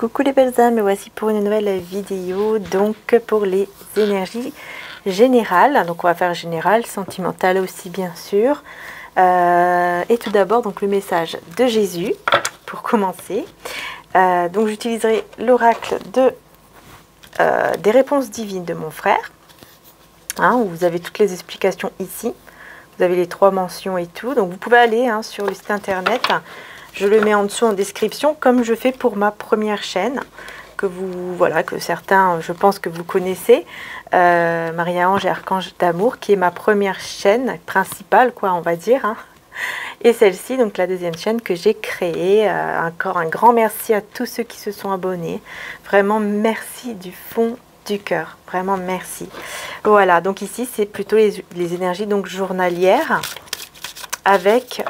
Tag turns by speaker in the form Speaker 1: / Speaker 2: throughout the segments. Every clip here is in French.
Speaker 1: Coucou les belles âmes, et voici pour une nouvelle vidéo, donc pour les énergies générales. Donc on va faire général, sentimental aussi bien sûr. Et tout d'abord donc le message de Jésus pour commencer. Donc j'utiliserai l'oracle des réponses divines de mon frère. Où vous avez toutes les explications ici. Vous avez les 3 mentions et tout. Donc vous pouvez aller sur le site internet. Je le mets en dessous en description, comme je fais pour ma première chaîne, que certains, je pense que vous connaissez, Maria-Ange et Archange d'amour, qui est ma première chaîne principale, on va dire. Et celle-ci, donc la deuxième chaîne que j'ai créée. Encore un grand merci à tous ceux qui se sont abonnés. Vraiment merci du fond du cœur. Vraiment merci. Voilà, donc ici, c'est plutôt les énergies donc journalières avec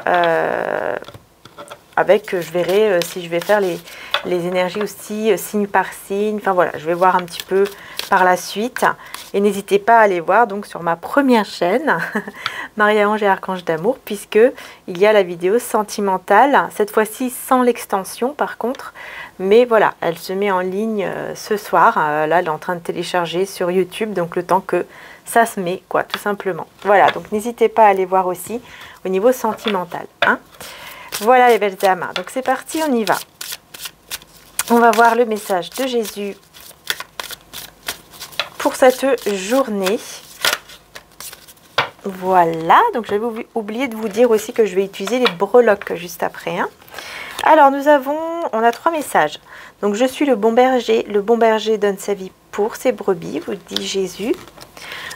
Speaker 1: je verrai si je vais faire les énergies aussi signe par signe. Enfin voilà, je vais voir un petit peu par la suite. Et n'hésitez pas à aller voir donc sur ma première chaîne, Maria-Ange et Archange d'amour, puisque il y a la vidéo sentimentale, cette fois-ci sans l'extension par contre. Mais voilà, elle se met en ligne ce soir. Là, elle est en train de télécharger sur YouTube, donc le temps que ça se met, tout simplement. Voilà, donc n'hésitez pas à aller voir aussi au niveau sentimental. Voilà les belles âmes, donc c'est parti, on y va. On va voir le message de Jésus pour cette journée. Voilà, donc j'avais oublié de vous dire aussi que je vais utiliser les breloques juste après. Alors on a 3 messages. Donc je suis le bon berger donne sa vie pour ses brebis, vous dit Jésus.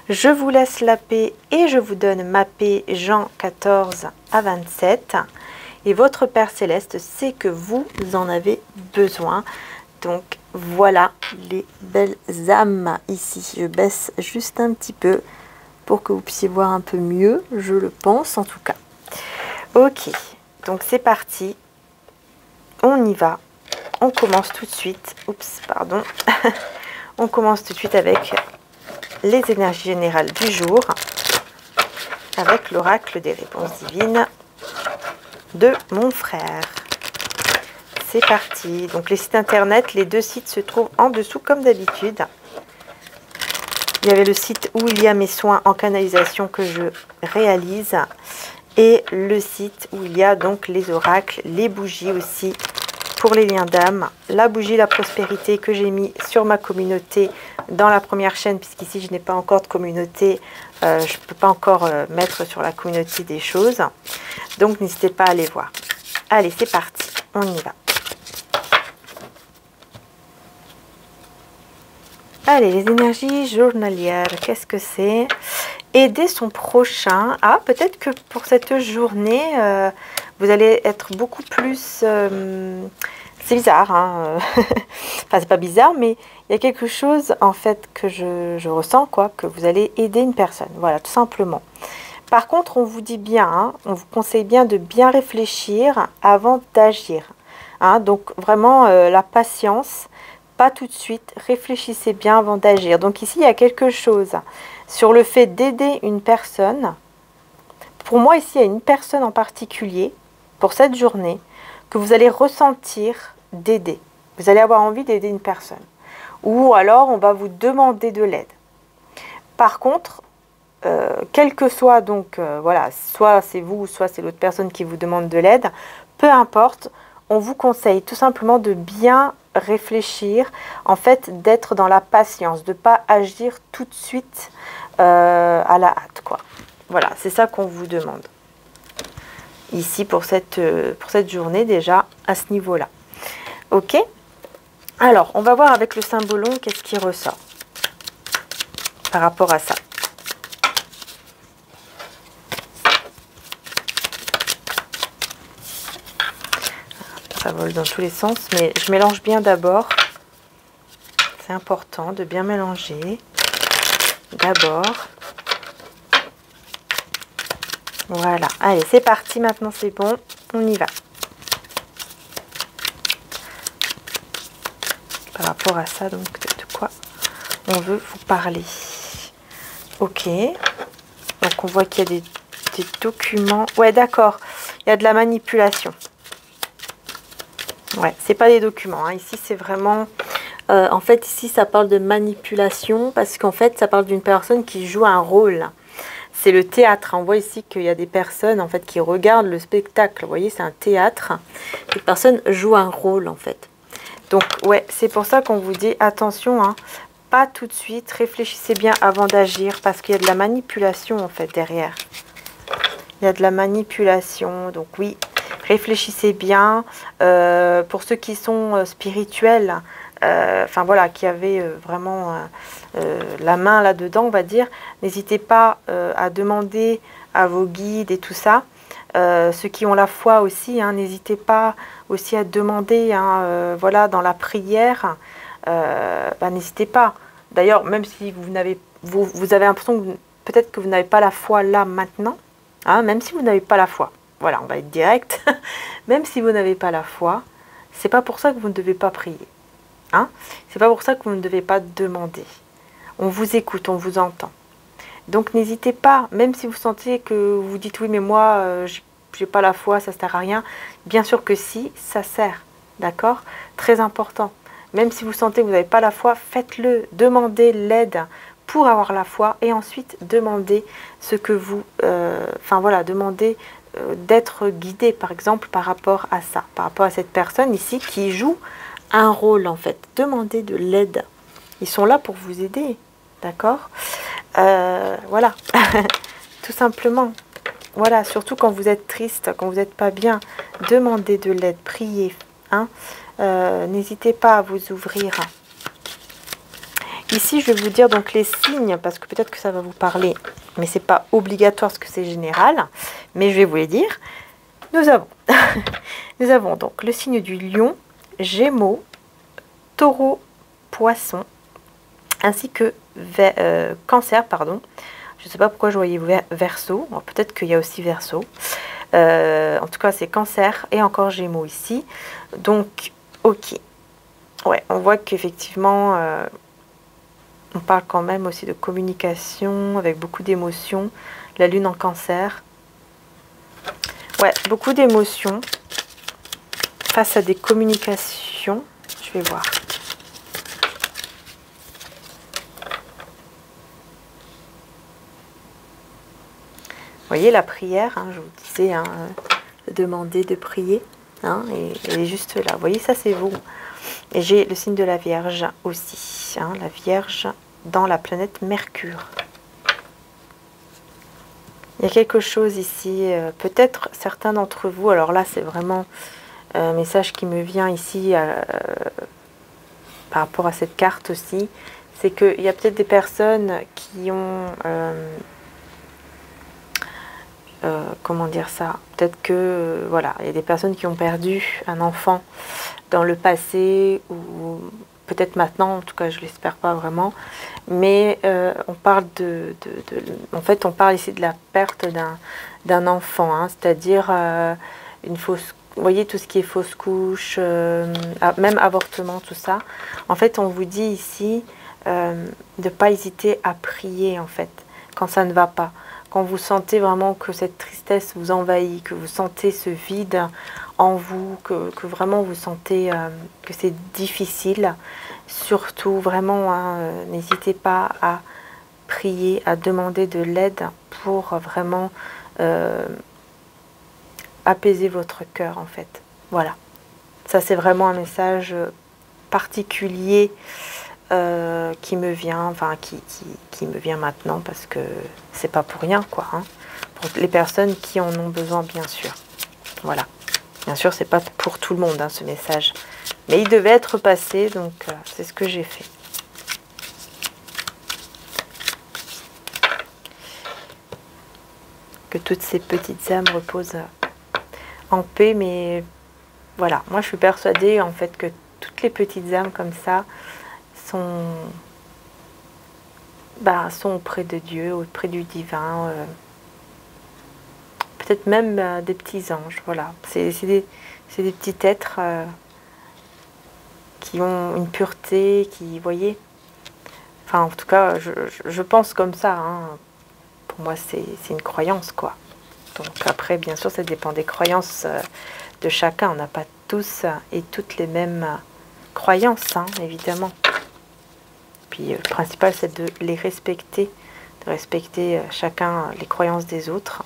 Speaker 1: Je vous laisse la paix et je vous donne ma paix, Jean 14 à 27. Et votre Père Céleste sait que vous en avez besoin. Donc voilà les belles âmes ici. Je baisse juste un petit peu pour que vous puissiez voir un peu mieux, je le pense en tout cas. Ok, donc c'est parti. On y va. On commence tout de suite. Oups, pardon. On commence tout de suite avec les énergies générales du jour. Avec l'oracle des réponses divines de mon frère. C'est parti. Donc les sites internet, les 2 sites se trouvent en dessous comme d'habitude. Il y avait le site où il y a mes soins en canalisation que je réalise et le site où il y a donc les oracles, les bougies aussi pour les liens d'âme, la bougie la prospérité que j'ai mis sur ma communauté dans la première chaîne, puisqu'ici je n'ai pas encore de communauté, je ne peux pas encore mettre sur la communauté des choses, donc n'hésitez pas à aller voir. Allez, c'est parti, on y va. Allez, les énergies journalières, qu'est-ce que c'est? Aider son prochain. Peut-être que pour cette journée, vous allez être beaucoup plus... c'est bizarre, enfin, c'est pas bizarre, mais il y a quelque chose, en fait, que je ressens, que vous allez aider une personne. Voilà, tout simplement. Par contre, on vous dit bien, on vous conseille bien de bien réfléchir avant d'agir. Donc, vraiment, la patience, pas tout de suite. Réfléchissez bien avant d'agir. Donc, ici, il y a quelque chose sur le fait d'aider une personne. Pour moi, ici, il y a une personne en particulier, pour cette journée, que vous allez ressentir d'aider. Vous allez avoir envie d'aider une personne. Ou alors, on va vous demander de l'aide. Par contre, quel que soit, donc, voilà, soit c'est vous, soit c'est l'autre personne qui vous demande de l'aide, peu importe, on vous conseille tout simplement de bien réfléchir, en fait, d'être dans la patience, de ne pas agir tout de suite à la hâte, Voilà, c'est ça qu'on vous demande. Ici, pour cette journée, déjà, à ce niveau-là. Ok? Alors, on va voir avec le symbolon, qu'est-ce qui ressort par rapport à ça. Ça vole dans tous les sens, mais je mélange bien d'abord. C'est important de bien mélanger. D'abord. Voilà. Allez, c'est parti. Maintenant, c'est bon. On y va. Par rapport à ça, donc, de quoi on veut vous parler. Ok. Donc, on voit qu'il y a des documents. Ouais, d'accord. Il y a de la manipulation. Ouais, c'est pas des documents, hein. Ici, c'est vraiment... en fait, ici, ça parle de manipulation parce qu'en fait, ça parle d'une personne qui joue un rôle. C'est le théâtre. On voit ici qu'il y a des personnes en fait qui regardent le spectacle. Vous voyez, c'est un théâtre. Les personnes jouent un rôle en fait. Donc, ouais, c'est pour ça qu'on vous dit attention, hein, pas tout de suite. Réfléchissez bien avant d'agir parce qu'il y a de la manipulation en fait derrière. Il y a de la manipulation. Donc, oui, réfléchissez bien. Pour ceux qui sont spirituels, enfin voilà, qui avaient vraiment la main là-dedans, on va dire, n'hésitez pas à demander à vos guides et tout ça. Ceux qui ont la foi aussi, hein, n'hésitez pas aussi à demander, hein, voilà, dans la prière, n'hésitez pas. D'ailleurs, même si vous avez l'impression que peut-être que vous n'avez pas la foi là maintenant, hein, même si vous n'avez pas la foi, voilà, on va être direct, même si vous n'avez pas la foi, c'est pas pour ça que vous ne devez pas prier. Hein? C'est pas pour ça que vous ne devez pas demander. On vous écoute, on vous entend. Donc n'hésitez pas, même si vous sentez que vous dites oui mais moi j'ai pas la foi, ça sert à rien. Bien sûr que si, ça sert, d'accord? Très important. Même si vous sentez que vous n'avez pas la foi, faites-le, demandez l'aide pour avoir la foi et ensuite demandez ce que vous, enfin voilà, demandez d'être guidé par exemple par rapport à ça, par rapport à cette personne ici qui joue un rôle en fait. Demandez de l'aide. Ils sont là pour vous aider, d'accord? Voilà, tout simplement. Voilà, surtout quand vous êtes triste, quand vous n'êtes pas bien, demandez de l'aide, priez. Hein? N'hésitez pas à vous ouvrir. Ici, je vais vous dire donc les signes, parce que peut-être que ça va vous parler, mais c'est pas obligatoire parce que c'est général, mais je vais vous les dire. Nous avons, nous avons donc le signe du lion, Gémeaux, Taureau, Poisson, ainsi que Cancer, pardon. Je ne sais pas pourquoi je voyais Verseau, peut-être qu'il y a aussi Verseau. En tout cas, c'est Cancer et encore Gémeaux ici. Donc, ok. Ouais, on voit qu'effectivement, on parle quand même aussi de communication avec beaucoup d'émotions. La Lune en Cancer. Ouais, beaucoup d'émotions face à des communications. Je vais voir. Vous voyez la prière, hein, je vous disais, hein, demander de prier, hein, et elle est juste là. Vous voyez, ça c'est vous. Et j'ai le signe de la Vierge aussi, hein, la Vierge dans la planète Mercure. Il y a quelque chose ici, peut-être certains d'entre vous, alors là c'est vraiment un message qui me vient ici par rapport à cette carte aussi, c'est qu'il y a peut-être des personnes qui ont... comment dire ça, peut-être que voilà, il y a des personnes qui ont perdu un enfant dans le passé ou peut-être maintenant, en tout cas je l'espère pas vraiment, mais on parle en fait on parle ici de la perte d'un enfant, hein, c'est-à-dire une fausse, vous voyez tout ce qui est fausse couche, même avortement, tout ça. En fait on vous dit ici de ne pas hésiter à prier en fait quand ça ne va pas. Quand vous sentez vraiment que cette tristesse vous envahit, que vous sentez ce vide en vous, que vraiment vous sentez que c'est difficile, surtout vraiment, hein, n'hésitez pas à prier, à demander de l'aide pour vraiment apaiser votre cœur en fait. Voilà, ça c'est vraiment un message particulier qui me vient, enfin qui me vient maintenant parce que c'est pas pour rien quoi, hein, pour les personnes qui en ont besoin bien sûr. Voilà, bien sûr c'est pas pour tout le monde hein, ce message, mais il devait être passé donc c'est ce que j'ai fait. Que toutes ces petites âmes reposent en paix, mais voilà, moi je suis persuadée en fait que toutes les petites âmes comme ça sont auprès de Dieu, auprès du divin, peut-être même des petits anges, voilà. C'est des petits êtres qui ont une pureté, qui, vous voyez, enfin en tout cas, je pense comme ça, hein. Pour moi c'est une croyance, quoi. Donc après, bien sûr, ça dépend des croyances de chacun, on n'a pas tous et toutes les mêmes croyances, hein, évidemment. Puis le principal, c'est de les respecter, de respecter chacun les croyances des autres.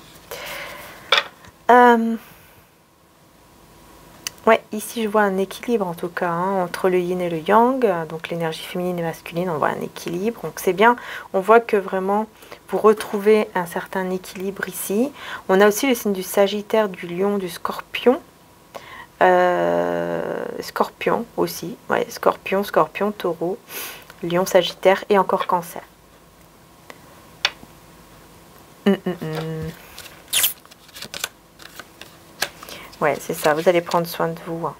Speaker 1: Ouais, ici je vois un équilibre en tout cas, hein, entre le yin et le yang, donc l'énergie féminine et masculine, on voit un équilibre, donc c'est bien, on voit que vraiment vous retrouvez un certain équilibre ici. On a aussi le signe du Sagittaire, du Lion, du Scorpion, Scorpion aussi, ouais, Scorpion, Taureau, Lion, Sagittaire et encore Cancer. Ouais, c'est ça, vous allez prendre soin de vous. Hein.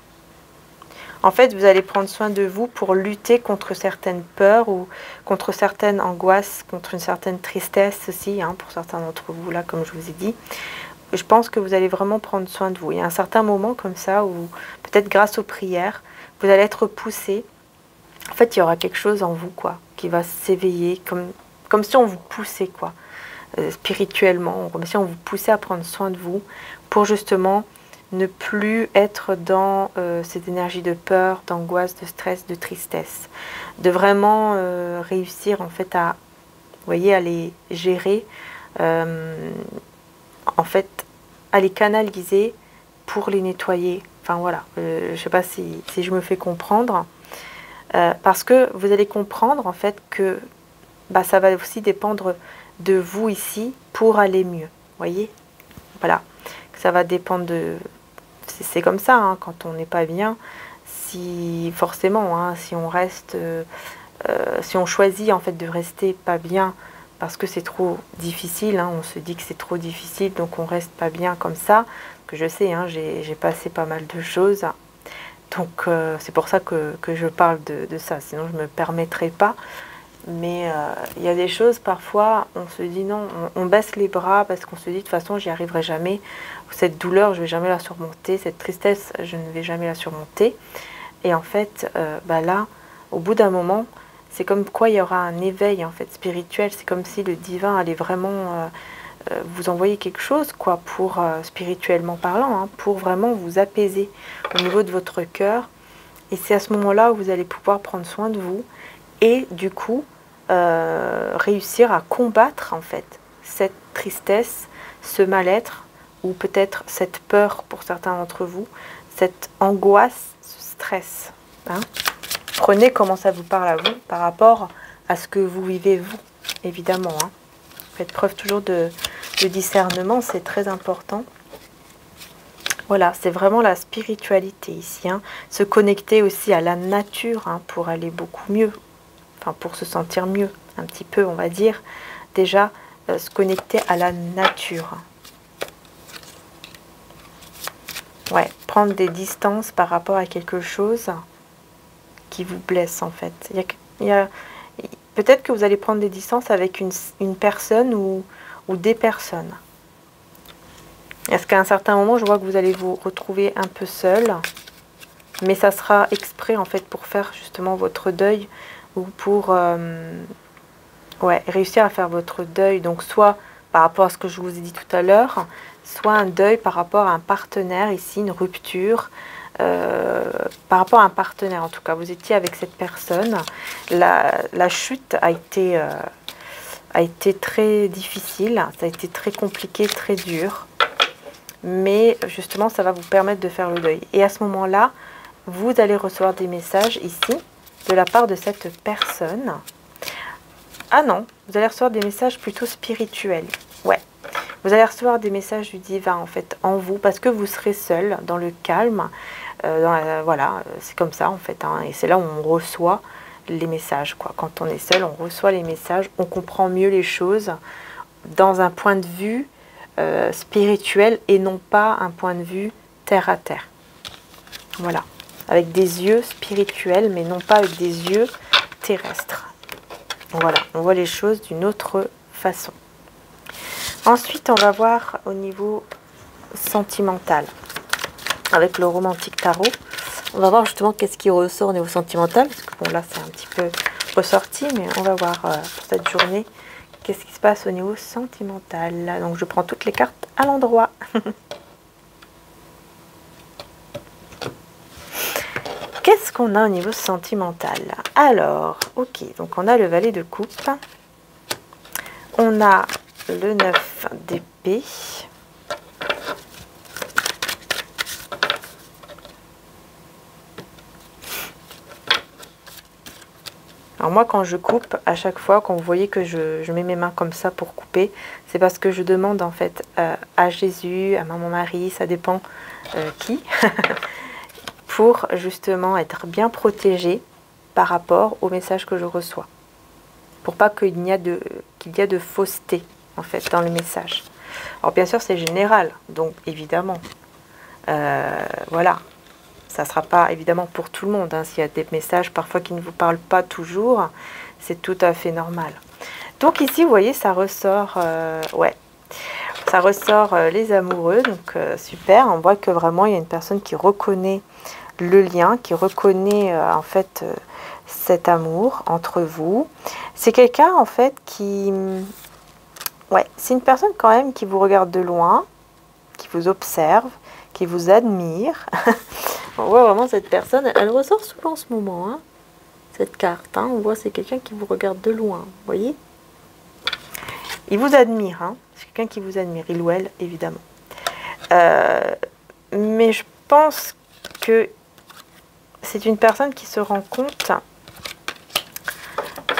Speaker 1: En fait, vous allez prendre soin de vous pour lutter contre certaines peurs ou contre certaines angoisses, contre une certaine tristesse aussi, hein, pour certains d'entre vous, là, comme je vous ai dit. Je pense que vous allez vraiment prendre soin de vous. Il y a un certain moment comme ça où, peut-être grâce aux prières, vous allez être poussé. En fait, il y aura quelque chose en vous, quoi, qui va s'éveiller, comme si on vous poussait, quoi, spirituellement, comme si on vous poussait à prendre soin de vous pour justement ne plus être dans cette énergie de peur, d'angoisse, de stress, de tristesse. De vraiment réussir en fait à, vous voyez, à les gérer, en fait, à les canaliser pour les nettoyer. Enfin voilà, je ne sais pas si je me fais comprendre. Parce que vous allez comprendre en fait que bah, ça va aussi dépendre de vous ici pour aller mieux. Vous voyez, voilà, ça va dépendre de... C'est comme ça, hein, quand on n'est pas bien, si forcément, hein, si on reste, si on choisit en fait de rester pas bien parce que c'est trop difficile, hein, on se dit que c'est trop difficile, donc on reste pas bien comme ça, que je sais, hein, j'ai passé pas mal de choses, donc c'est pour ça que je parle de ça, sinon je ne me permettrais pas. Mais il y a des choses, parfois, on se dit non, on baisse les bras parce qu'on se dit de toute façon, j'y arriverai jamais. Cette douleur, je ne vais jamais la surmonter. Cette tristesse, je ne vais jamais la surmonter. Et en fait, bah là, au bout d'un moment, c'est comme quoi il y aura un éveil en fait spirituel. C'est comme si le divin allait vraiment vous envoyer quelque chose, quoi, pour spirituellement parlant, hein, pour vraiment vous apaiser au niveau de votre cœur. Et c'est à ce moment-là où vous allez pouvoir prendre soin de vous et du coup réussir à combattre en fait cette tristesse, ce mal-être ou peut-être cette peur pour certains d'entre vous, cette angoisse, ce stress. Hein. Prenez comment ça vous parle à vous par rapport à ce que vous vivez vous, évidemment. Hein. Faites preuve toujours de discernement, c'est très important. Voilà, c'est vraiment la spiritualité ici. Hein. Se connecter aussi à la nature, hein, pour aller beaucoup mieux. Enfin, pour se sentir mieux, un petit peu, on va dire. Déjà, se connecter à la nature. Ouais, prendre des distances par rapport à quelque chose qui vous blesse, en fait. Peut-être que vous allez prendre des distances avec une personne ou des personnes. Est-ce qu'à un certain moment, je vois que vous allez vous retrouver un peu seul, mais ça sera exprès, en fait, pour faire justement votre deuil, ou pour ouais, réussir à faire votre deuil, donc soit par rapport à ce que je vous ai dit tout à l'heure, soit un deuil par rapport à un partenaire, ici une rupture, par rapport à un partenaire en tout cas, vous étiez avec cette personne, la chute a été très difficile, ça a été très compliqué, très dur, mais justement ça va vous permettre de faire le deuil. Et à ce moment-là, vous allez recevoir des messages ici, de la part de cette personne. Ah non, vous allez recevoir des messages plutôt spirituels. Ouais, vous allez recevoir des messages du divin en fait en vous parce que vous serez seul dans le calme. Voilà, c'est comme ça en fait. Hein, et c'est là où on reçoit les messages, quoi. Quand on est seul, on reçoit les messages, on comprend mieux les choses dans un point de vue spirituel et non pas un point de vue terre à terre. Voilà. Avec des yeux spirituels, mais non pas avec des yeux terrestres. Voilà, on voit les choses d'une autre façon. Ensuite, on va voir au niveau sentimental. Avec le romantique tarot, on va voir justement qu'est-ce qui ressort au niveau sentimental. Parce que bon, là, c'est un petit peu ressorti, mais on va voir pour cette journée qu'est-ce qui se passe au niveau sentimental. Donc, je prends toutes les cartes à l'endroit. qu'on a au niveau sentimental? Alors, ok, donc on a le valet de coupe. On a le 9 d'épée. Alors moi, quand je coupe, à chaque fois, quand vous voyez que je mets mes mains comme ça pour couper, c'est parce que je demande en fait à Jésus, à Maman Marie, ça dépend qui, pour justement être bien protégée par rapport au message que je reçois. Pour pas qu'il y ait de fausseté en fait dans le message. Alors bien sûr, c'est général, donc évidemment, voilà. Ça ne sera pas évidemment pour tout le monde. Hein. S'il y a des messages parfois qui ne vous parlent pas toujours, c'est tout à fait normal. Donc ici, vous voyez, ça ressort, ouais, ça ressort les amoureux. Donc super, on voit que vraiment il y a une personne qui reconnaît le lien, qui reconnaît en fait cet amour entre vous. C'est quelqu'un en fait qui, ouais, c'est une personne quand même qui vous regarde de loin, qui vous observe, qui vous admire. On voit vraiment cette personne, elle ressort souvent en ce moment, hein, cette carte. Hein, on voit c'est quelqu'un qui vous regarde de loin, vous voyez. Il vous admire, hein, c'est quelqu'un qui vous admire, il ou elle, évidemment. Mais je pense que c'est une personne qui se rend compte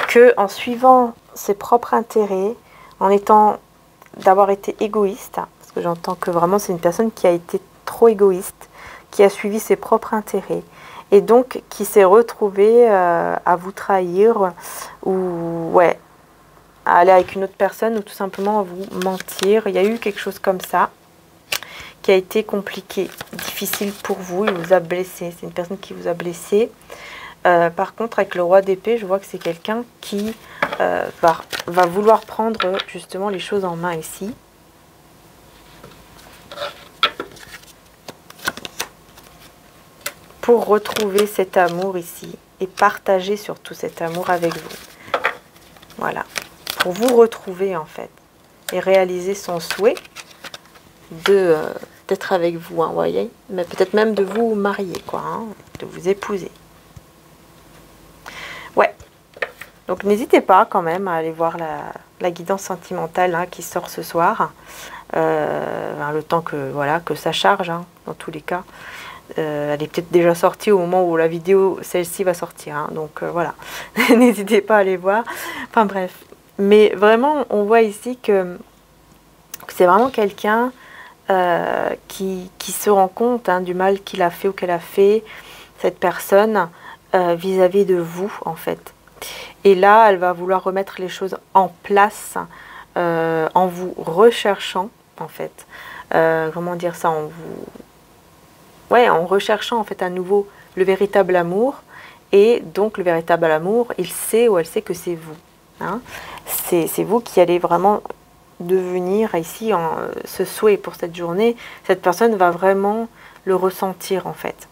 Speaker 1: que en suivant ses propres intérêts, en étant, d'avoir été égoïste, parce que j'entends que vraiment c'est une personne qui a été trop égoïste, qui a suivi ses propres intérêts et donc qui s'est retrouvé à vous trahir ou ouais, à aller avec une autre personne ou tout simplement à vous mentir. Il y a eu quelque chose comme ça qui a été compliqué, difficile pour vous, il vous a blessé, c'est une personne qui vous a blessé. Par contre, avec le roi d'épée, je vois que c'est quelqu'un qui va vouloir prendre justement les choses en main ici. Pour retrouver cet amour ici et partager surtout cet amour avec vous. Voilà. Pour vous retrouver en fait et réaliser son souhait d'être avec vous, hein, voyez, mais peut-être même de vous marier, quoi, hein, de vous épouser. Ouais. Donc n'hésitez pas quand même à aller voir la guidance sentimentale hein, qui sort ce soir. Le temps que, voilà, que ça charge, hein, dans tous les cas. Elle est peut-être déjà sortie au moment où la vidéo, celle-ci va sortir. Hein, donc voilà, n'hésitez pas à aller voir. Enfin bref. Mais vraiment, on voit ici que c'est vraiment quelqu'un qui se rend compte hein, du mal qu'il a fait ou qu'elle a fait, cette personne, vis-à-vis de vous, en fait. Et là, elle va vouloir remettre les choses en place en vous recherchant, en fait. Comment dire ça, ouais, en recherchant en fait à nouveau le véritable amour. Et donc le véritable amour, il sait ou elle sait que c'est vous. Hein. C'est vous qui allez vraiment devenir ici ce souhait pour cette journée. Cette personne va vraiment le ressentir en fait.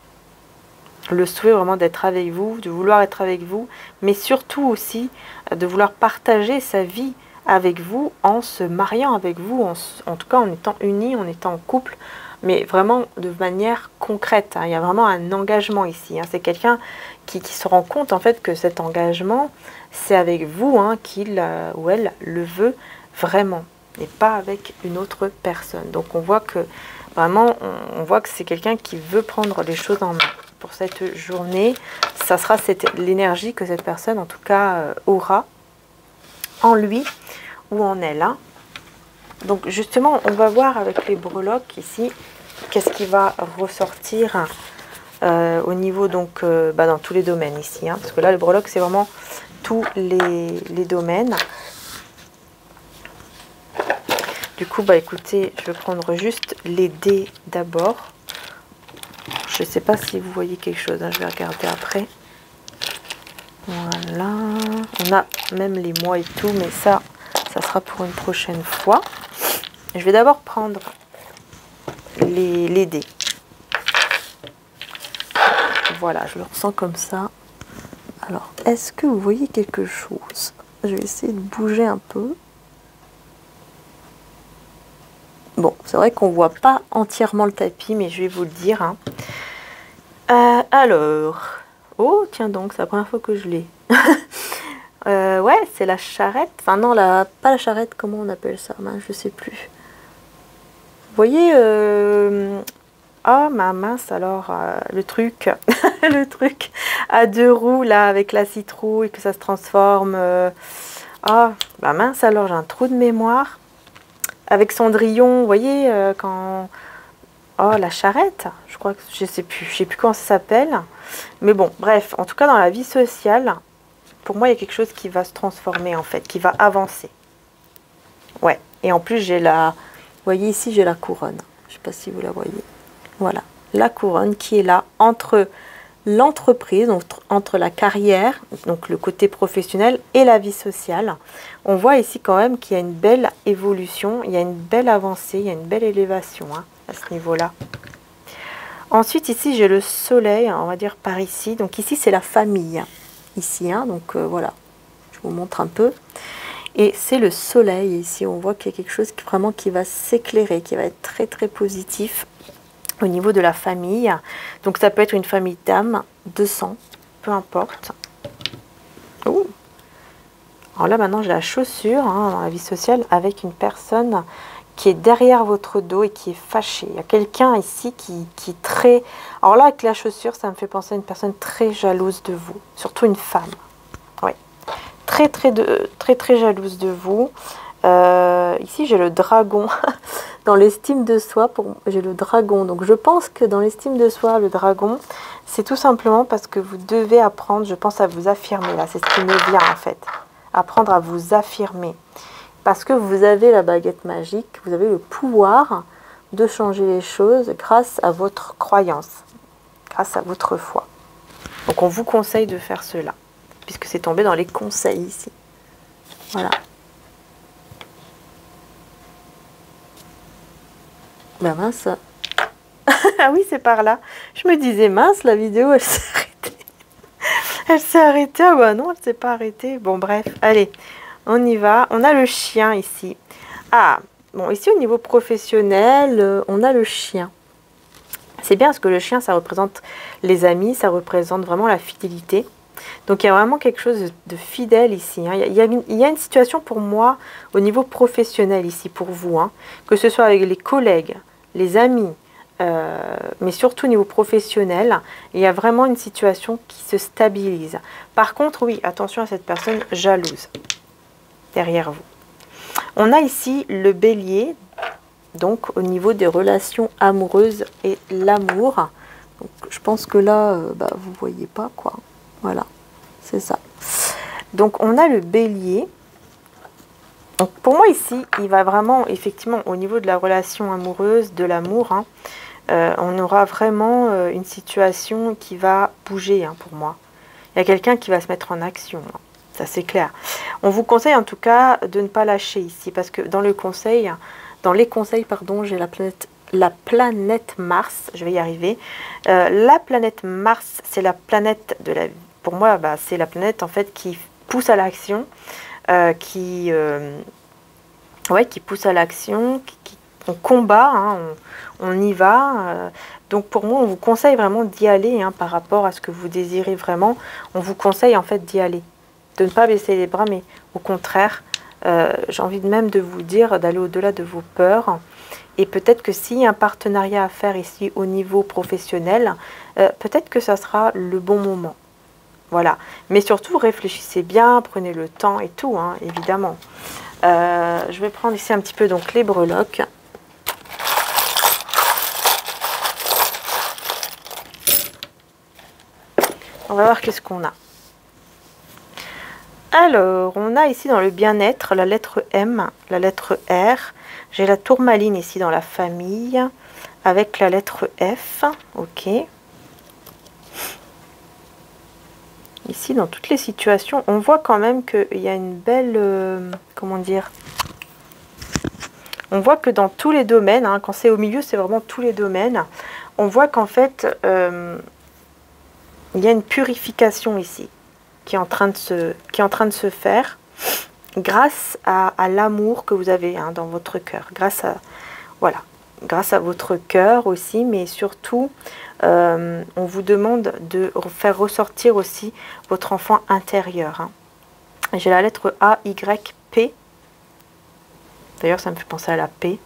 Speaker 1: Le souhait vraiment d'être avec vous, de vouloir être avec vous, mais surtout aussi de vouloir partager sa vie avec vous en se mariant avec vous, en tout cas en étant unis, en étant en couple, mais vraiment de manière concrète. Hein. Il y a vraiment un engagement ici. Hein. C'est quelqu'un qui se rend compte en fait que cet engagement, c'est avec vous hein, qu'il ou elle le veut vraiment, et pas avec une autre personne. Donc on voit que vraiment, on voit que c'est quelqu'un qui veut prendre les choses en main. Pour cette journée, ça sera l'énergie que cette personne en tout cas aura en lui ou en elle. Hein. Donc justement, on va voir avec les breloques ici, qu'est-ce qui va ressortir au niveau, donc, dans tous les domaines ici. Hein, parce que là, le breloque, c'est vraiment tous les domaines. Du coup, écoutez, je vais prendre juste les dés d'abord. Je ne sais pas si vous voyez quelque chose, hein, je vais regarder après. Voilà. On a même les mois et tout, mais ça sera pour une prochaine fois. Je vais d'abord prendre les dés. Voilà, je le ressens comme ça. Alors, est-ce que vous voyez quelque chose? Je vais essayer de bouger un peu. Bon, c'est vrai qu'on ne voit pas entièrement le tapis, mais je vais vous le dire. Hein. Alors, Oh, tiens donc, c'est la première fois que je l'ai. Ouais, c'est la charrette. Enfin non, pas la charrette, comment on appelle ça? Ben, je sais plus. Vous voyez, ah ma mince alors, le truc, le truc à deux roues là avec la citrouille que ça se transforme. Ah, bah mince alors, j'ai un trou de mémoire. Avec Cendrillon, vous voyez, quand... Oh, la charrette, je crois que je sais plus comment ça s'appelle. Mais bon, bref, en tout cas dans la vie sociale, pour moi il y a quelque chose qui va se transformer en fait, qui va avancer. Ouais, et en plus j'ai la... Vous voyez ici, j'ai la couronne. Je ne sais pas si vous la voyez. Voilà, la couronne qui est là entre l'entreprise, entre la carrière, donc le côté professionnel et la vie sociale. On voit ici quand même qu'il y a une belle évolution, il y a une belle avancée, il y a une belle élévation hein, à ce niveau-là. Ensuite ici j'ai le soleil, on va dire par ici. Donc ici c'est la famille, ici, hein, donc voilà, je vous montre un peu. Et c'est le soleil ici, on voit qu'il y a quelque chose qui vraiment qui va s'éclairer, qui va être très très positif au niveau de la famille. Donc ça peut être une famille d'âme, de sang, peu importe. Oh. Alors là maintenant j'ai la chaussure hein, dans la vie sociale avec une personne qui est derrière votre dos et qui est fâchée. Il y a quelqu'un ici qui est très... Alors là avec la chaussure ça me fait penser à une personne très jalouse de vous, surtout une femme. Ouais. Très jalouse de vous. Ici j'ai le dragon. Dans l'estime de soi, j'ai le dragon. Donc je pense que dans l'estime de soi, le dragon, c'est tout simplement parce que vous devez apprendre, je pense, à vous affirmer. Là, c'est ce qui me vient en fait. Apprendre à vous affirmer. Parce que vous avez la baguette magique, vous avez le pouvoir de changer les choses grâce à votre croyance, grâce à votre foi. Donc on vous conseille de faire cela, puisque c'est tombé dans les conseils ici. Voilà. Ben mince. Ah oui, c'est par là. Je me disais, mince, la vidéo, elle s'est arrêtée. Elle s'est arrêtée. Ah bah non, elle s'est pas arrêtée. Bon, bref, allez, on y va. On a le chien ici. Ah, bon, ici, au niveau professionnel, on a le chien. C'est bien parce que le chien, ça représente les amis, ça représente vraiment la fidélité. Donc, il y a vraiment quelque chose de fidèle ici. Hein. Il y a une situation pour moi au niveau professionnel ici, pour vous. Hein. Que ce soit avec les collègues, les amis, mais surtout au niveau professionnel, il y a vraiment une situation qui se stabilise. Par contre, oui, attention à cette personne jalouse derrière vous. On a ici le bélier, donc au niveau des relations amoureuses et l'amour. Je pense que là, vous ne voyez pas, quoi. Voilà, c'est ça. Donc, on a le bélier. Donc, pour moi, ici, il va vraiment, effectivement, au niveau de la relation amoureuse, de l'amour, hein, on aura vraiment une situation qui va bouger, hein, pour moi. Il y a quelqu'un qui va se mettre en action, hein, ça c'est clair. On vous conseille en tout cas de ne pas lâcher ici, parce que dans les conseils, pardon, j'ai la planète Mars, je vais y arriver. La planète Mars, c'est la planète de la... Pour moi, c'est la planète en fait qui pousse à l'action, qui pousse à l'action, on combat, hein, on y va. Donc pour moi, on vous conseille vraiment d'y aller, hein, par rapport à ce que vous désirez vraiment. On vous conseille en fait d'y aller, de ne pas baisser les bras, mais au contraire, j'ai envie même de vous dire d'aller au-delà de vos peurs. Et peut-être que s'il y a un partenariat à faire ici au niveau professionnel, peut-être que ça sera le bon moment. Voilà. Mais surtout, réfléchissez bien, prenez le temps et tout, hein, évidemment. Je vais prendre ici un petit peu donc les breloques. On va voir qu'est-ce qu'on a. Alors, on a ici dans le bien-être la lettre M, la lettre R. J'ai la tourmaline ici dans la famille avec la lettre F. Ok. Ici, dans toutes les situations, on voit quand même qu'il y a une belle... comment dire? On voit que dans tous les domaines, hein, quand c'est au milieu, c'est vraiment tous les domaines. On voit qu'en fait, il y a une purification ici qui est en train de se faire grâce à l'amour que vous avez, hein, dans votre cœur. Grâce à... Voilà. grâce à votre cœur aussi, mais surtout, on vous demande de faire ressortir aussi votre enfant intérieur. Hein. J'ai la lettre A, Y, P. D'ailleurs, ça me fait penser à la paix.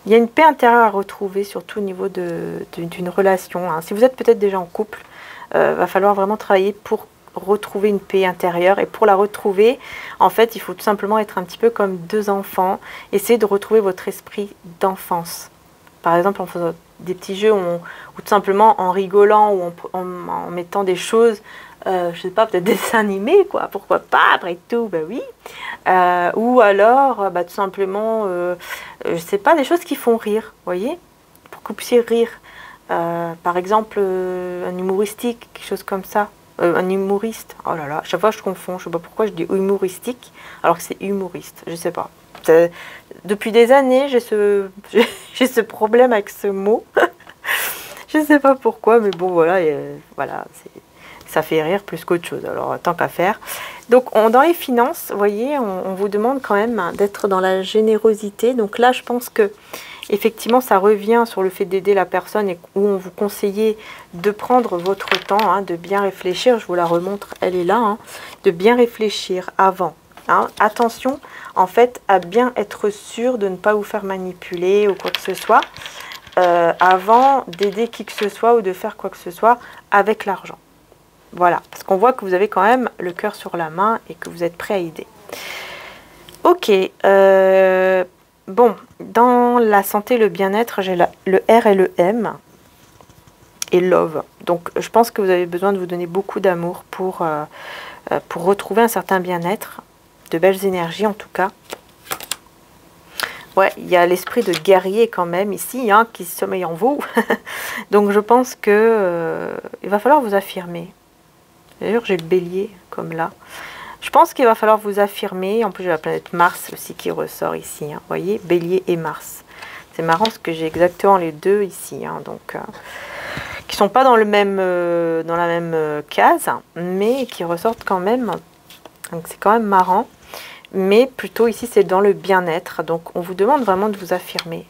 Speaker 1: Il y a une paix intérieure à retrouver, surtout au niveau d'une relation. Hein. Si vous êtes peut-être déjà en couple, va falloir vraiment travailler pour retrouver une paix intérieure. Et pour la retrouver, en fait, il faut tout simplement être un petit peu comme deux enfants. Essayez de retrouver votre esprit d'enfance. Par exemple, en faisant des petits jeux ou tout simplement en rigolant ou en mettant des choses, je sais pas, peut-être des dessins animés, quoi. Pourquoi pas, après tout, bah oui. Ou alors, tout simplement, je sais pas, des choses qui font rire, vous voyez, pour que vous puissiez rire. Par exemple, un humoristique, quelque chose comme ça. Un humoriste, oh là là, chaque fois je confonds, je sais pas pourquoi je dis humoristique, alors que c'est humoriste, je sais pas. Depuis des années, j'ai ce problème avec ce mot. Je sais pas pourquoi, mais bon, voilà, voilà, ça fait rire plus qu'autre chose, alors tant qu'à faire. Donc, dans les finances, vous voyez, on vous demande quand même d'être dans la générosité. Donc là, je pense que effectivement, ça revient sur le fait d'aider la personne et où on vous conseillait de prendre votre temps, hein, de bien réfléchir. Je vous la remontre, elle est là, hein, de bien réfléchir avant. Hein. Attention, en fait, à bien être sûr de ne pas vous faire manipuler ou quoi que ce soit avant d'aider qui que ce soit ou de faire quoi que ce soit avec l'argent. Voilà, parce qu'on voit que vous avez quand même le cœur sur la main et que vous êtes prêt à aider. Ok, bon, dans la santé et le bien-être, j'ai le R et le M et love. Donc, je pense que vous avez besoin de vous donner beaucoup d'amour pour retrouver un certain bien-être, de belles énergies en tout cas. Ouais, il y a l'esprit de guerrier quand même ici, hein, qui sommeille en vous. Donc, je pense que il va falloir vous affirmer. D'ailleurs, j'ai le bélier comme là. Je pense qu'il va falloir vous affirmer. En plus, j'ai la planète Mars aussi qui ressort ici. Hein. Vous voyez, bélier et Mars. C'est marrant parce que j'ai exactement les deux ici. Hein, donc, qui ne sont pas dans la même case, mais qui ressortent quand même. Donc, c'est quand même marrant. Mais plutôt ici, c'est dans le bien-être. Donc, on vous demande vraiment de vous affirmer.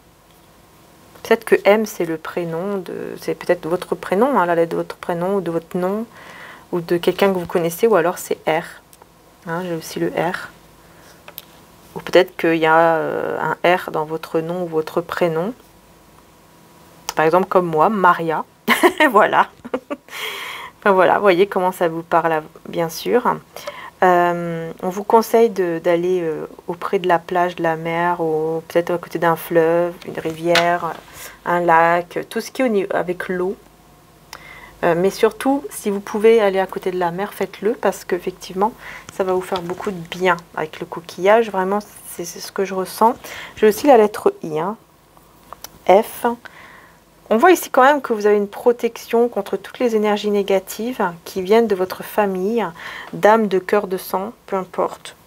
Speaker 1: Peut-être que M, c'est le prénom. C'est peut-être votre prénom, hein, la lettre de votre prénom ou de votre nom. Ou de quelqu'un que vous connaissez, ou alors c'est R. Hein, j'ai aussi le R. Ou peut-être qu'il y a un R dans votre nom ou votre prénom. Par exemple, comme moi, Maria. Voilà. Enfin voilà, vous voyez comment ça vous parle, bien sûr. On vous conseille d'aller auprès de la plage, de la mer, ou peut-être à côté d'un fleuve, une rivière, un lac, tout ce qui est avec l'eau. Mais surtout, si vous pouvez aller à côté de la mer, faites-le parce qu'effectivement, ça va vous faire beaucoup de bien avec le coquillage. Vraiment, c'est ce que je ressens. J'ai aussi la lettre I, hein. F. On voit ici quand même que vous avez une protection contre toutes les énergies négatives qui viennent de votre famille, d'âme, de cœur, de sang, peu importe.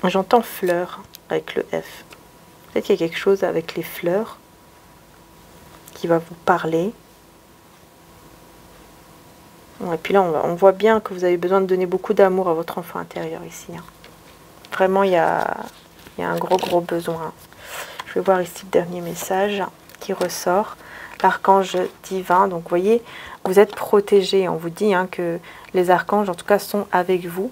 Speaker 1: J'entends fleurs avec le F. Peut-être qu'il y a quelque chose avec les fleurs qui va vous parler. Et puis là, on voit bien que vous avez besoin de donner beaucoup d'amour à votre enfant intérieur ici. Hein. Vraiment, il y a un gros besoin. Je vais voir ici le dernier message qui ressort. L'archange divin. Donc, vous voyez, vous êtes protégé. On vous dit hein, que les archanges, en tout cas, sont avec vous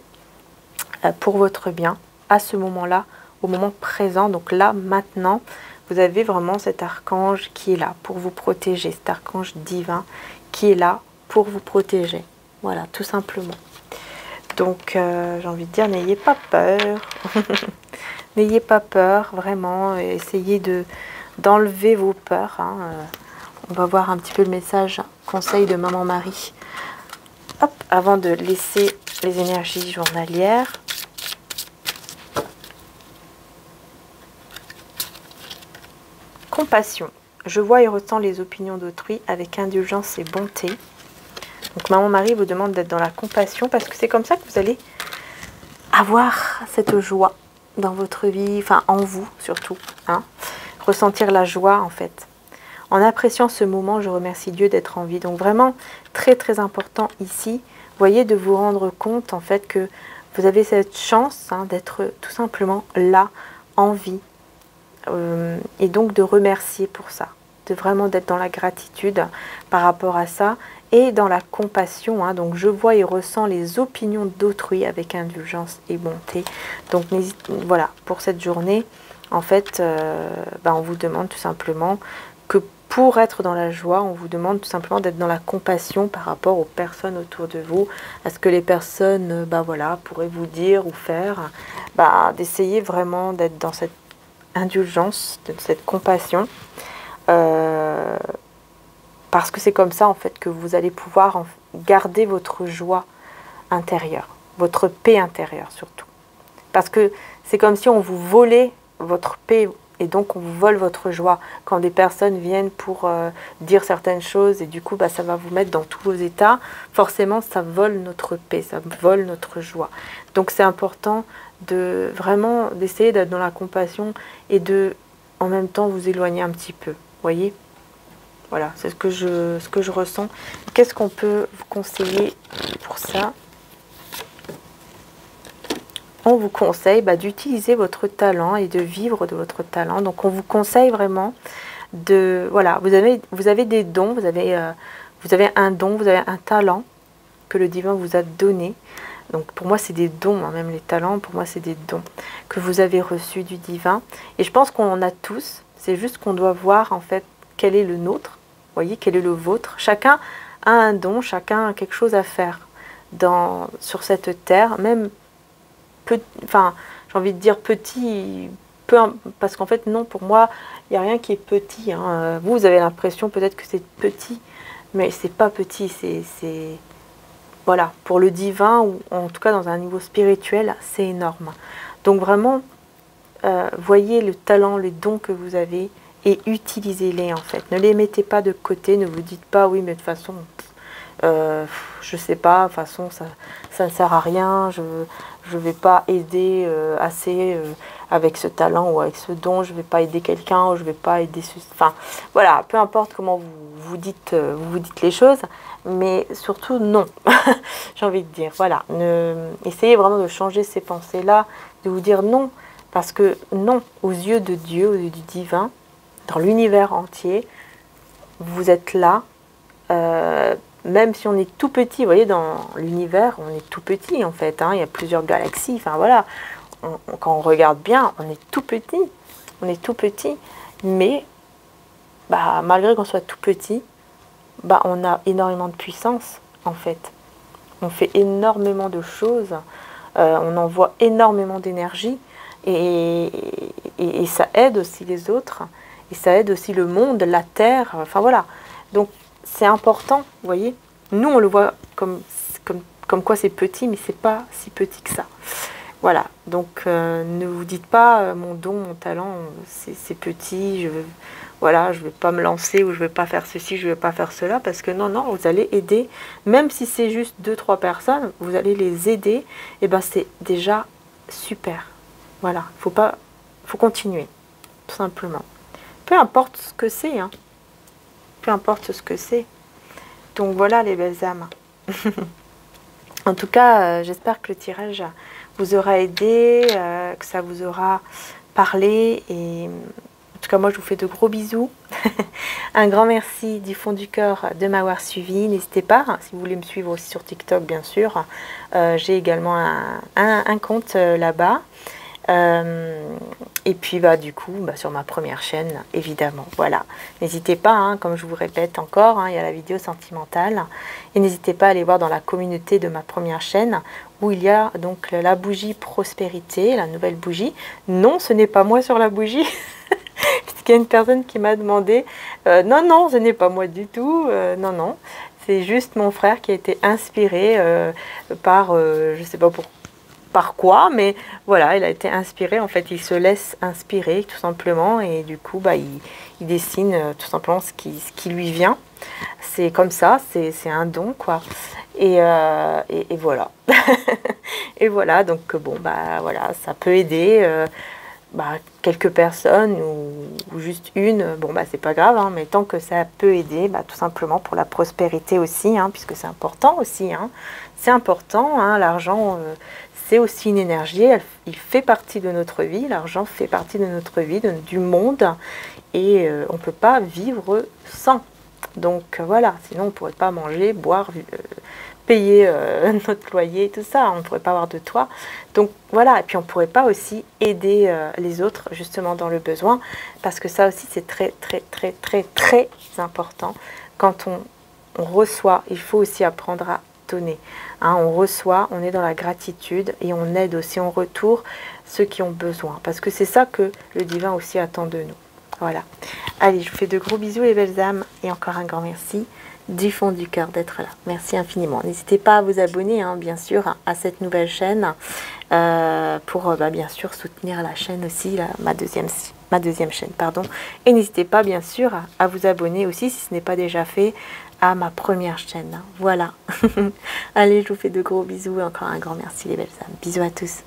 Speaker 1: pour votre bien à ce moment-là, au moment présent. Donc là, maintenant, vous avez vraiment cet archange qui est là pour vous protéger, cet archange divin qui est là pour vous protéger. Voilà, tout simplement. Donc, j'ai envie de dire, n'ayez pas peur. N'ayez pas peur, vraiment. Essayez d'enlever vos peurs. Hein. On va voir un petit peu le message conseil de Maman Marie. Hop, avant de laisser les énergies journalières. Compassion. Je vois et ressens les opinions d'autrui avec indulgence et bonté. Donc Maman Marie vous demande d'être dans la compassion parce que c'est comme ça que vous allez avoir cette joie dans votre vie, enfin en vous surtout. Hein. Ressentir la joie en fait. En appréciant ce moment, je remercie Dieu d'être en vie. Donc vraiment très important ici, voyez, de vous rendre compte en fait que vous avez cette chance hein, d'être tout simplement là, en vie. et donc de remercier pour ça, de vraiment d'être dans la gratitude par rapport à ça et dans la compassion, hein. Donc je vois et ressens les opinions d'autrui avec indulgence et bonté. Donc voilà, pour cette journée, en fait, on vous demande tout simplement que pour être dans la joie, on vous demande tout simplement d'être dans la compassion par rapport aux personnes autour de vous, à ce que les personnes voilà, pourraient vous dire ou faire, d'essayer vraiment d'être dans cette indulgence, de cette compassion, parce que c'est comme ça en fait que vous allez pouvoir garder votre joie intérieure, votre paix intérieure surtout. Parce que c'est comme si on vous volait votre paix et donc on vous vole votre joie quand des personnes viennent pour dire certaines choses et du coup ça va vous mettre dans tous vos états. Forcément ça vole notre paix, ça vole notre joie. Donc c'est important de vraiment d'essayer d'être dans la compassion et de en même temps vous éloigner un petit peu, voyez. Voilà, c'est ce que je ressens. Qu'est-ce qu'on peut vous conseiller pour ça? On vous conseille d'utiliser votre talent et de vivre de votre talent. Donc on vous conseille vraiment de... Voilà, vous avez des dons, vous avez un don, vous avez un talent que le divin vous a donné. Donc pour moi c'est des dons, hein, même les talents, pour moi c'est des dons que vous avez reçus du divin. Et je pense qu'on en a tous, c'est juste qu'on doit voir en fait quel est le nôtre, vous voyez, quel est le vôtre. Chacun a un don, chacun a quelque chose à faire sur cette terre, même... Enfin, j'ai envie de dire petit, parce qu'en fait, non, pour moi, il n'y a rien qui est petit, hein. Vous avez l'impression peut-être que c'est petit, mais c'est pas petit, c'est... Voilà, pour le divin, ou en tout cas dans un niveau spirituel, c'est énorme. Donc vraiment, voyez le talent, les dons que vous avez et utilisez-les en fait. Ne les mettez pas de côté, ne vous dites pas, oui, mais de toute façon... je sais pas, de toute façon ça ne sert à rien, je vais pas aider assez avec ce talent ou avec ce don, je vais pas aider quelqu'un ou je vais pas aider enfin voilà, peu importe comment vous dites les choses, mais surtout non. J'ai envie de dire, voilà, essayez vraiment de changer ces pensées là, de vous dire non, parce que non, aux yeux de Dieu, aux yeux du divin, dans l'univers entier, vous êtes là. Même si on est tout petit, vous voyez, dans l'univers, on est tout petit en fait, hein, il y a plusieurs galaxies, enfin voilà, quand on regarde bien, on est tout petit, mais malgré qu'on soit tout petit, on a énormément de puissance en fait, on fait énormément de choses, on envoie énormément d'énergie, et ça aide aussi les autres, et ça aide aussi le monde, la terre, enfin voilà, donc c'est important, vous voyez. Nous, on le voit comme quoi c'est petit, mais c'est pas si petit que ça. Voilà, donc ne vous dites pas mon don, mon talent, c'est petit, voilà, je ne vais pas me lancer ou je ne vais pas faire ceci, je ne vais pas faire cela, parce que non, vous allez aider, même si c'est juste 2-3 personnes, vous allez les aider, et c'est déjà super. Voilà, faut continuer, tout simplement. Peu importe ce que c'est, hein. Peu importe ce que c'est. Donc voilà les belles âmes. En tout cas, j'espère que le tirage vous aura aidé, que ça vous aura parlé. Et en tout cas, moi, je vous fais de gros bisous. Un grand merci du fond du cœur de m'avoir suivi. N'hésitez pas, hein, si vous voulez me suivre aussi sur TikTok, bien sûr. J'ai également un compte là-bas. Et puis du coup sur ma première chaîne évidemment, voilà, n'hésitez pas, hein, comme je vous répète encore, hein, il y a la vidéo sentimentale, et n'hésitez pas à aller voir dans la communauté de ma première chaîne où il y a donc la bougie prospérité, la nouvelle bougie. Non, ce n'est pas moi sur la bougie. Parce qu'il y a une personne qui m'a demandé non, ce n'est pas moi du tout, non, c'est juste mon frère qui a été inspiré par je sais pas par quoi, mais voilà, il a été inspiré, en fait, il se laisse inspirer, tout simplement, et du coup, il dessine tout simplement ce qui lui vient. C'est comme ça, c'est un don, quoi. Et voilà. Et voilà, donc bon, voilà, ça peut aider quelques personnes ou juste une, bon, c'est pas grave, hein, mais tant que ça peut aider, tout simplement pour la prospérité aussi, hein, puisque c'est important aussi, hein. C'est important, hein, l'argent... c'est aussi une énergie, il fait partie de notre vie, l'argent fait partie de notre vie, du monde, et on ne peut pas vivre sans. Donc voilà, sinon on ne pourrait pas manger, boire, payer notre loyer, tout ça, on ne pourrait pas avoir de toit. Donc voilà, et puis on ne pourrait pas aussi aider les autres justement dans le besoin, parce que ça aussi c'est très très très très très important. Quand on reçoit, il faut aussi apprendre à donner. Hein, on reçoit, on est dans la gratitude et on aide aussi en retour ceux qui ont besoin, parce que c'est ça que le divin aussi attend de nous. Voilà. Allez, je vous fais de gros bisous les belles âmes et encore un grand merci du fond du cœur d'être là. Merci infiniment. N'hésitez pas à vous abonner, hein, bien sûr, à cette nouvelle chaîne pour bien sûr soutenir la chaîne aussi, ma deuxième chaîne, pardon. Et n'hésitez pas, bien sûr, à vous abonner aussi, si ce n'est pas déjà fait, à ma première chaîne. Voilà. Allez, je vous fais de gros bisous et encore un grand merci les belles âmes. Bisous à tous.